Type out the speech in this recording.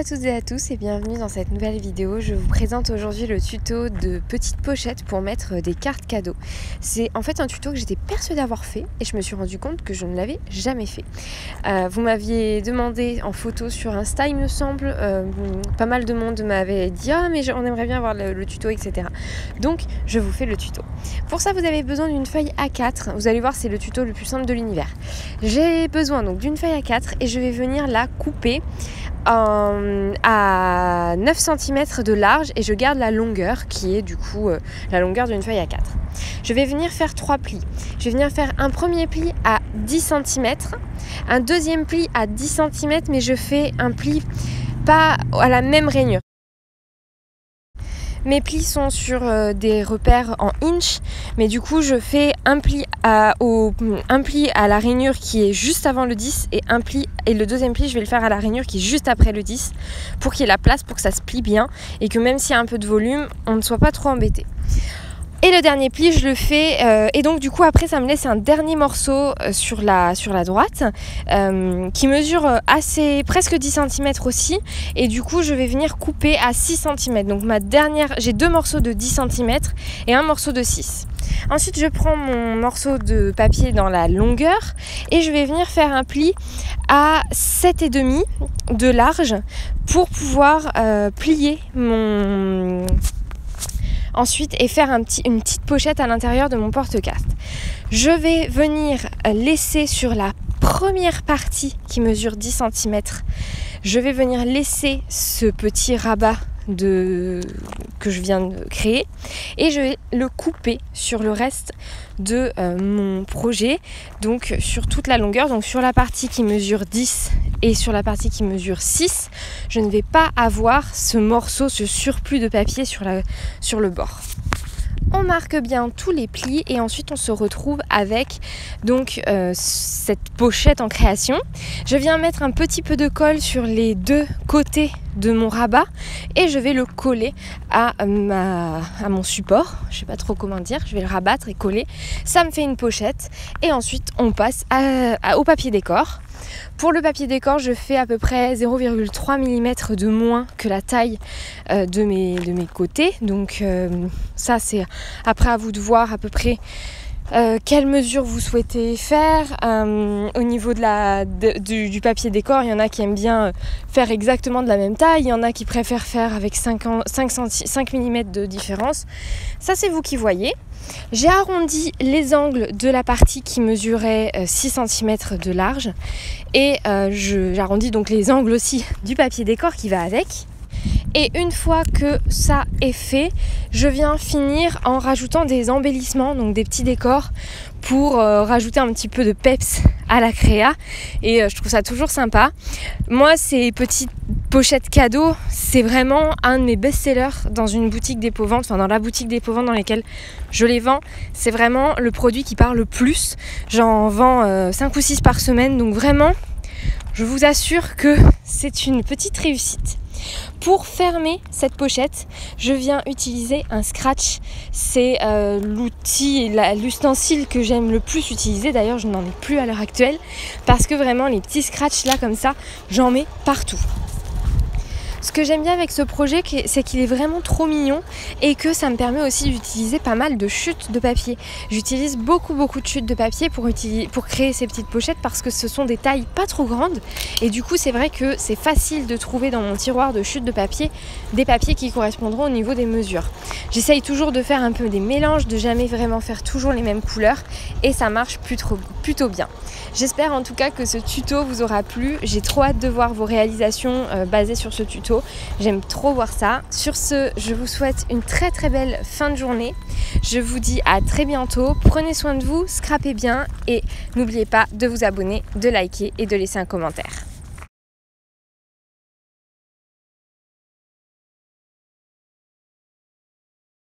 à toutes et à tous et bienvenue dans cette nouvelle vidéo. Je vous présente aujourd'hui le tuto de petites pochettes pour mettre des cartes cadeaux. C'est en fait un tuto que j'étais persuadée d'avoir fait et je me suis rendu compte que je ne l'avais jamais fait. Vous m'aviez demandé en photo sur Insta, il me semble, pas mal de monde m'avait dit « Ah mais on aimerait bien avoir le tuto, etc. » Donc je vous fais le tuto. Pour ça vous avez besoin d'une feuille A4, vous allez voir c'est le tuto le plus simple de l'univers. J'ai besoin donc d'une feuille A4 et je vais venir la couper à 9 cm de large et je garde la longueur qui est du coup la longueur d'une feuille A4. Je vais venir faire 3 plis. Je vais venir faire un premier pli à 10 cm, un deuxième pli à 10 cm mais je fais un pli pas à la même rainure. Mes plis sont sur des repères en inch, mais du coup je fais un pli à la rainure qui est juste avant le 10 et le deuxième pli je vais le faire à la rainure qui est juste après le 10 pour qu'il y ait la place pour que ça se plie bien et que même s'il y a un peu de volume, on ne soit pas trop embêté. Et le dernier pli, je le fais, et donc du coup après ça me laisse un dernier morceau sur la droite qui mesure presque 10 cm aussi, et du coup je vais venir couper à 6 cm. Donc j'ai 2 morceaux de 10 cm et un morceau de 6. Ensuite je prends mon morceau de papier dans la longueur et je vais venir faire un pli à 7,5 de large pour pouvoir plier ensuite et faire une petite pochette à l'intérieur de mon porte-carte. Je vais venir laisser sur la première partie qui mesure 10 cm, je vais venir laisser ce petit rabat que je viens de créer et je vais le couper sur le reste de mon projet, donc sur toute la longueur, donc sur la partie qui mesure 10 et sur la partie qui mesure 6, je ne vais pas avoir ce morceau, ce surplus de papier sur le bord. On marque bien tous les plis et ensuite on se retrouve avec donc cette pochette en création. Je viens mettre un petit peu de colle sur les deux côtés de mon rabat et je vais le coller à mon support. Je sais pas trop comment dire, je vais le rabattre et coller. Ça me fait une pochette et ensuite on passe au papier décor. Pour le papier décor, je fais à peu près 0,3 mm de moins que la taille de mes côtés. Donc ça c'est après à vous de voir à peu près quelle mesure vous souhaitez faire. Au niveau du papier décor, il y en a qui aiment bien faire exactement de la même taille, il y en a qui préfèrent faire avec 5 mm de différence. Ça c'est vous qui voyez. J'ai arrondi les angles de la partie qui mesurait 6 cm de large et j'arrondis donc les angles aussi du papier décor qui va avec. Et une fois que ça est fait, je viens finir en rajoutant des embellissements, donc des petits décors pour rajouter un petit peu de peps à la créa et je trouve ça toujours sympa. Moi, ces petites pochettes cadeaux, c'est vraiment un de mes best-sellers dans une boutique dépôt-vente, enfin dans la boutique dépôt-vente dans laquelle je les vends. C'est vraiment le produit qui part le plus. J'en vends 5 ou 6 par semaine, donc vraiment, je vous assure que c'est une petite réussite. Pour fermer cette pochette, je viens utiliser un scratch. C'est l'ustensile que j'aime le plus utiliser. D'ailleurs, je n'en ai plus à l'heure actuelle parce que vraiment, les petits scratchs là comme ça, j'en mets partout. Ce que j'aime bien avec ce projet, c'est qu'il est vraiment trop mignon et que ça me permet aussi d'utiliser pas mal de chutes de papier. J'utilise beaucoup de chutes de papier pour créer ces petites pochettes parce que ce sont des tailles pas trop grandes et du coup c'est vrai que c'est facile de trouver dans mon tiroir de chutes de papier des papiers qui correspondront au niveau des mesures. J'essaye toujours de faire un peu des mélanges, de jamais vraiment faire toujours les mêmes couleurs et ça marche plutôt bien. J'espère en tout cas que ce tuto vous aura plu. J'ai trop hâte de voir vos réalisations basées sur ce tuto. J'aime trop voir ça. Sur ce, je vous souhaite une très belle fin de journée. Je vous dis à très bientôt. Prenez soin de vous, scrapez bien et n'oubliez pas de vous abonner, de liker et de laisser un commentaire.